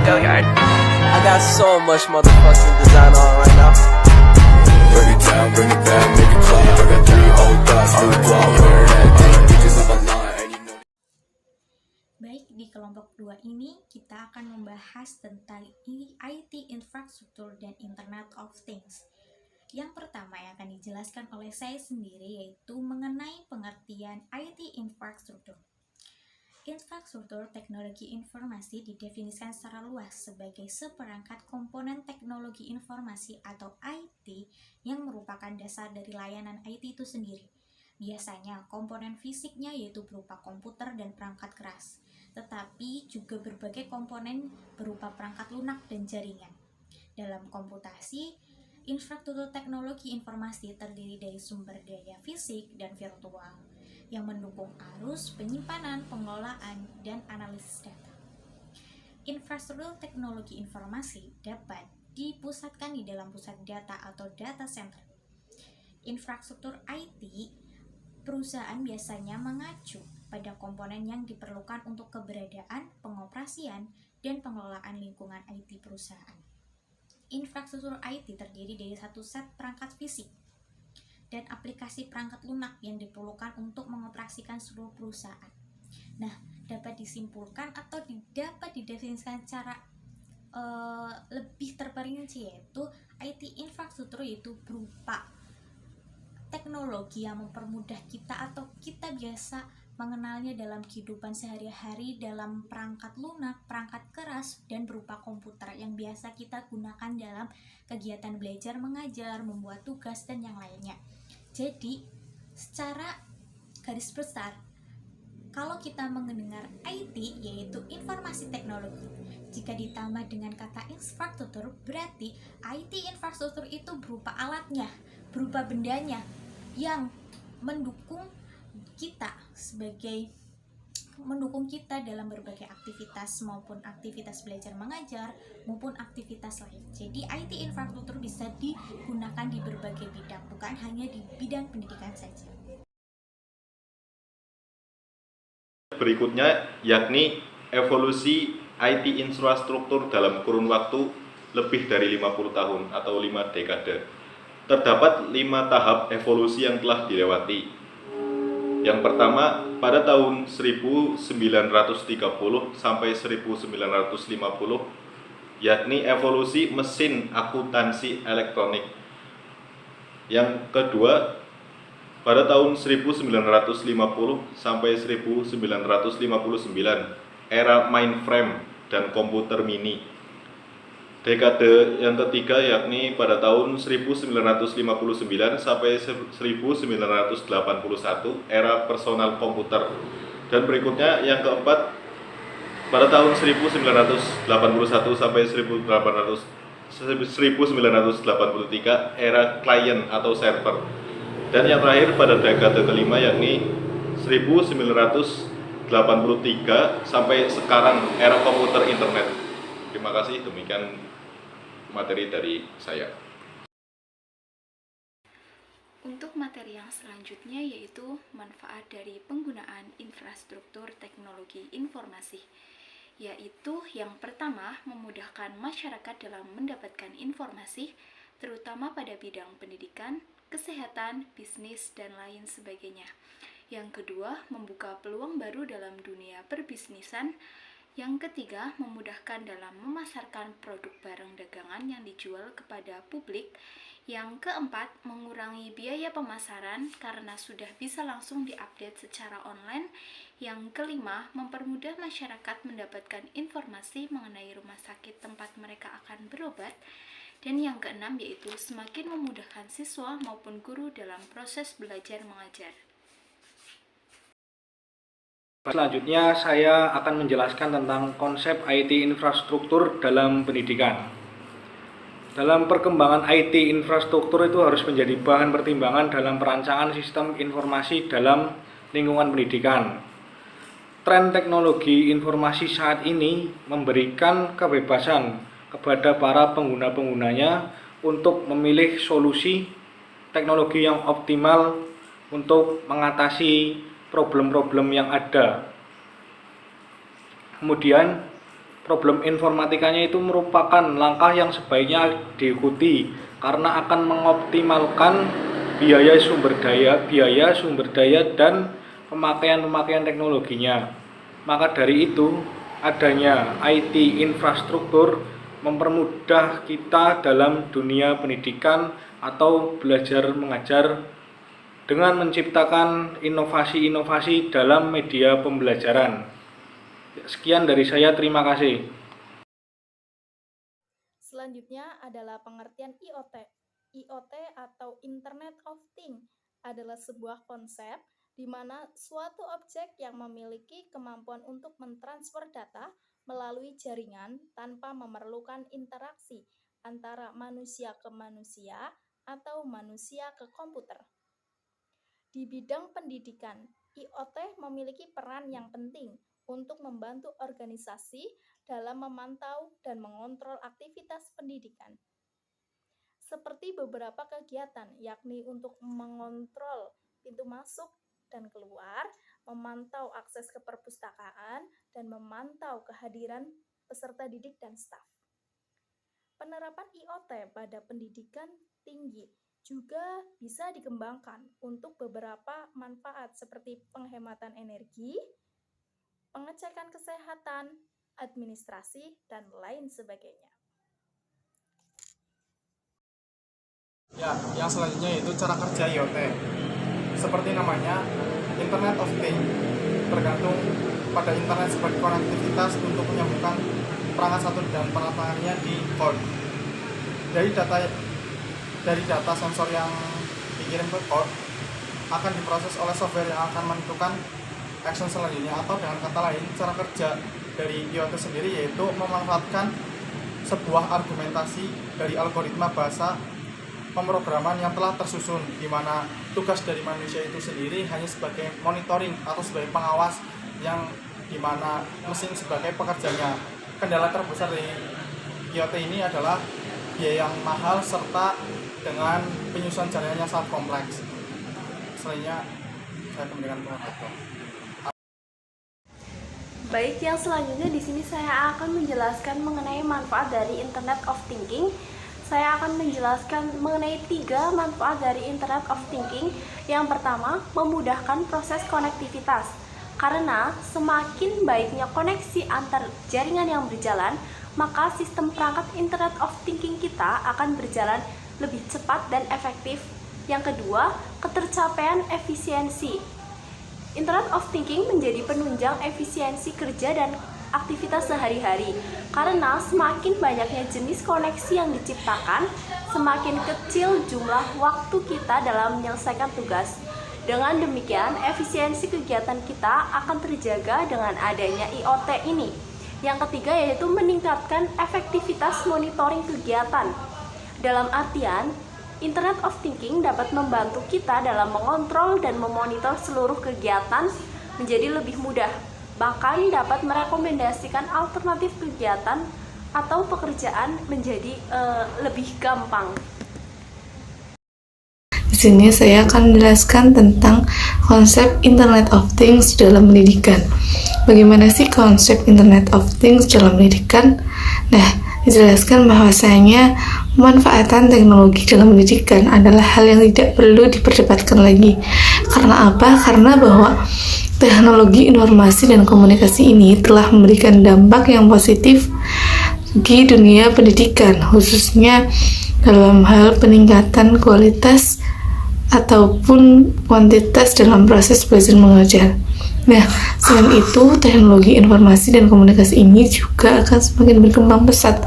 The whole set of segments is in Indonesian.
I got so much motherfucking design on right now. Bring it down, make it clap. I got 3 old thoughts, new block, where that deep bitches on the line, and you know. Baik, di kelompok 2 ini kita akan membahas tentang IT infrastruktur dan Internet of Things. Yang pertama yang akan dijelaskan oleh saya sendiri yaitu mengenai pengertian IT infrastruktur. Infrastruktur teknologi informasi didefinisikan secara luas sebagai seperangkat komponen teknologi informasi atau IT yang merupakan dasar dari layanan IT itu sendiri. Biasanya komponen fisiknya yaitu berupa komputer dan perangkat keras, tetapi juga berbagai komponen berupa perangkat lunak dan jaringan. Dalam komputasi, infrastruktur teknologi informasi terdiri dari sumber daya fisik dan virtual yang mendukung arus, penyimpanan, pengelolaan, dan analisis data. Infrastruktur teknologi informasi dapat dipusatkan di dalam pusat data atau data center. Infrastruktur IT, perusahaan biasanya mengacu pada komponen yang diperlukan untuk keberadaan, pengoperasian, dan pengelolaan lingkungan IT perusahaan. Infrastruktur IT terdiri dari satu set perangkat fisik dan aplikasi perangkat lunak yang diperlukan untuk mengoperasikan seluruh perusahaan. Nah, dapat disimpulkan atau dapat didefinisikan secara lebih terperinci yaitu IT infrastruktur yaitu berupa teknologi yang mempermudah kita atau kita biasa mengenalnya dalam kehidupan sehari-hari dalam perangkat lunak, perangkat keras, dan berupa komputer yang biasa kita gunakan dalam kegiatan belajar, mengajar, membuat tugas, dan yang lainnya. Jadi, secara garis besar, kalau kita mendengar IT, yaitu informasi teknologi, jika ditambah dengan kata infrastruktur, berarti IT infrastruktur itu berupa alatnya, berupa bendanya, yang mendukung kita dalam berbagai aktivitas maupun aktivitas belajar mengajar maupun aktivitas lain. Jadi IT infrastruktur bisa digunakan di berbagai bidang, bukan hanya di bidang pendidikan saja. Berikutnya yakni evolusi IT infrastruktur dalam kurun waktu lebih dari 50 tahun atau 5 dekade. Terdapat 5 tahap evolusi yang telah dilewati. Yang pertama, pada tahun 1930 sampai 1950, yakni evolusi mesin akuntansi elektronik. Yang kedua, pada tahun 1950 sampai 1959, era mainframe dan komputer mini. Dekade yang ketiga yakni pada tahun 1959 sampai 1981, era personal komputer. Dan berikutnya yang keempat pada tahun 1981 sampai 1983, era klien atau server. Dan yang terakhir pada dekade kelima yakni 1983 sampai sekarang, era komputer internet. Terima kasih, demikian materi dari saya. Untuk materi yang selanjutnya yaitu manfaat dari penggunaan infrastruktur teknologi informasi, yaitu yang pertama memudahkan masyarakat dalam mendapatkan informasi, terutama pada bidang pendidikan, kesehatan, bisnis, dan lain sebagainya. Yang kedua, membuka peluang baru dalam dunia perbisnisan. Yang ketiga, memudahkan dalam memasarkan produk barang dagangan yang dijual kepada publik. Yang keempat, mengurangi biaya pemasaran karena sudah bisa langsung diupdate secara online. Yang kelima, mempermudah masyarakat mendapatkan informasi mengenai rumah sakit tempat mereka akan berobat. Dan yang keenam yaitu semakin memudahkan siswa maupun guru dalam proses belajar mengajar. Selanjutnya saya akan menjelaskan tentang konsep IT infrastruktur dalam pendidikan. Dalam perkembangan IT infrastruktur itu harus menjadi bahan pertimbangan dalam perancangan sistem informasi dalam lingkungan pendidikan. Tren teknologi informasi saat ini memberikan kebebasan kepada para pengguna-penggunanya untuk memilih solusi teknologi yang optimal untuk mengatasi problem-problem yang ada. Kemudian problem informatikanya itu merupakan langkah yang sebaiknya diikuti karena akan mengoptimalkan biaya sumber daya dan pemakaian teknologinya. Maka dari itu, adanya IT infrastruktur mempermudah kita dalam dunia pendidikan atau belajar mengajar dengan menciptakan inovasi-inovasi dalam media pembelajaran. Sekian dari saya, terima kasih. Selanjutnya adalah pengertian IoT. IoT atau Internet of Things adalah sebuah konsep di mana suatu objek yang memiliki kemampuan untuk mentransfer data melalui jaringan tanpa memerlukan interaksi antara manusia ke manusia atau manusia ke komputer. Di bidang pendidikan, IoT memiliki peran yang penting untuk membantu organisasi dalam memantau dan mengontrol aktivitas pendidikan. Seperti beberapa kegiatan, yakni untuk mengontrol pintu masuk dan keluar, memantau akses ke perpustakaan, dan memantau kehadiran peserta didik dan staf. Penerapan IoT pada pendidikan tinggi juga bisa dikembangkan untuk beberapa manfaat seperti penghematan energi, pengecekan kesehatan, administrasi, dan lain sebagainya. Ya, yang selanjutnya yaitu cara kerja IoT. Seperti namanya, Internet of Things bergantung pada internet sebagai konektivitas untuk menyambungkan perangkat satu dan perangkat lainnya di cloud. Dari data sensor yang dikirim ke cloud akan diproses oleh software yang akan menentukan action selanjutnya, atau dengan kata lain, cara kerja dari IoT sendiri yaitu memanfaatkan sebuah argumentasi dari algoritma bahasa pemrograman yang telah tersusun, di mana tugas dari manusia itu sendiri hanya sebagai monitoring atau sebagai pengawas, yang di mana mesin sebagai pekerjanya. Kendala terbesar dari IoT ini adalah biaya yang mahal serta dengan penyusunan jaringan yang sangat kompleks. Selanjutnya saya kembalikan ke Dr. Baik, yang selanjutnya di sini saya akan menjelaskan mengenai manfaat dari Internet of Thinking. Saya akan menjelaskan mengenai 3 manfaat dari Internet of Thinking. Yang pertama, memudahkan proses konektivitas. Karena semakin baiknya koneksi antar jaringan yang berjalan, maka sistem perangkat Internet of Thinking kita akan berjalan lebih cepat dan efektif. Yang kedua, ketercapaian efisiensi. Internet of Thinking menjadi penunjang efisiensi kerja dan aktivitas sehari-hari, karena semakin banyaknya jenis koneksi yang diciptakan, semakin kecil jumlah waktu kita dalam menyelesaikan tugas. Dengan demikian, efisiensi kegiatan kita akan terjaga dengan adanya IoT ini. Yang ketiga yaitu meningkatkan efektivitas monitoring kegiatan. Dalam artian, Internet of Thinking dapat membantu kita dalam mengontrol dan memonitor seluruh kegiatan menjadi lebih mudah. Bahkan dapat merekomendasikan alternatif kegiatan atau pekerjaan menjadi lebih gampang. Di sini saya akan menjelaskan tentang konsep Internet of Things dalam pendidikan. Bagaimana sih konsep Internet of Things dalam pendidikan? Nah, dijelaskan bahwasanya pemanfaatan teknologi dalam pendidikan adalah hal yang tidak perlu diperdebatkan lagi. Karena apa? Karena bahwa teknologi informasi dan komunikasi ini telah memberikan dampak yang positif bagi dunia pendidikan, khususnya dalam hal peningkatan kualitas ataupun kuantitas dalam proses belajar mengajar. Nah, selain itu, teknologi informasi dan komunikasi ini juga akan semakin berkembang pesat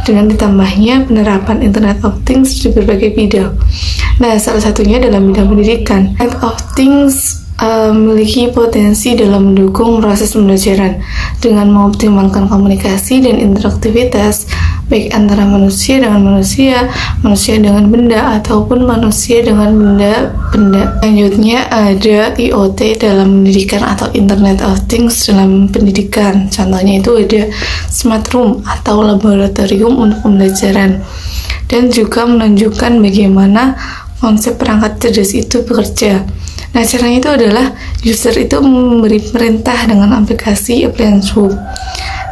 dengan ditambahnya penerapan Internet of Things di berbagai bidang. Nah, salah satunya dalam bidang pendidikan. Internet of Things memiliki potensi dalam mendukung proses pembelajaran dengan mengoptimalkan komunikasi dan interaktivitas baik antara manusia dengan manusia, manusia dengan benda, ataupun manusia dengan benda. Selanjutnya ada IoT dalam pendidikan atau Internet of Things dalam pendidikan. Contohnya itu ada smart room atau laboratorium untuk pembelajaran, dan juga menunjukkan bagaimana konsep perangkat cerdas itu bekerja. Nah, caranya itu adalah user itu memberi perintah dengan aplikasi appliance hub.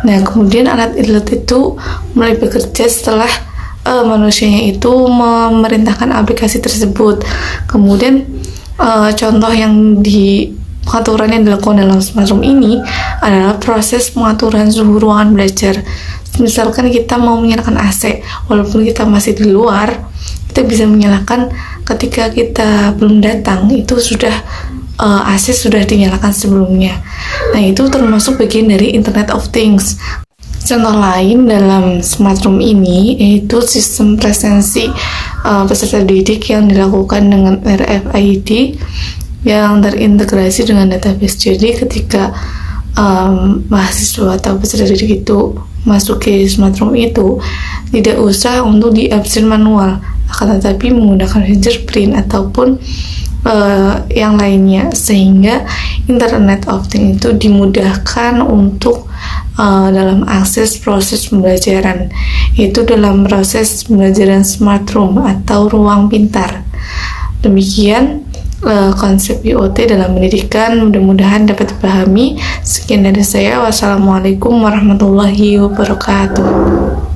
Nah, kemudian alat ILET itu mulai bekerja setelah manusianya itu memerintahkan aplikasi tersebut. Kemudian contoh yang di pengaturan yang dilakukan dalam smart room ini adalah proses pengaturan suhu ruangan belajar. Misalkan kita mau menyalakan AC, walaupun kita masih di luar, kita bisa menyalakan ketika kita belum datang, itu sudah AC sudah dinyalakan sebelumnya. Nah, itu termasuk bagian dari Internet of Things. Contoh lain dalam smart room ini yaitu sistem presensi peserta didik yang dilakukan dengan RFID yang terintegrasi dengan database. Jadi ketika mahasiswa atau peserta didik itu masuk ke smart room itu tidak usah untuk di-absen manual, akan tetapi menggunakan fingerprint ataupun yang lainnya, sehingga Internet of Things itu dimudahkan untuk dalam akses proses pembelajaran, yaitu dalam proses pembelajaran smart room atau ruang pintar. Demikian konsep IoT dalam pendidikan, mudah-mudahan dapat dipahami. Sekian dari saya, wassalamualaikum warahmatullahi wabarakatuh.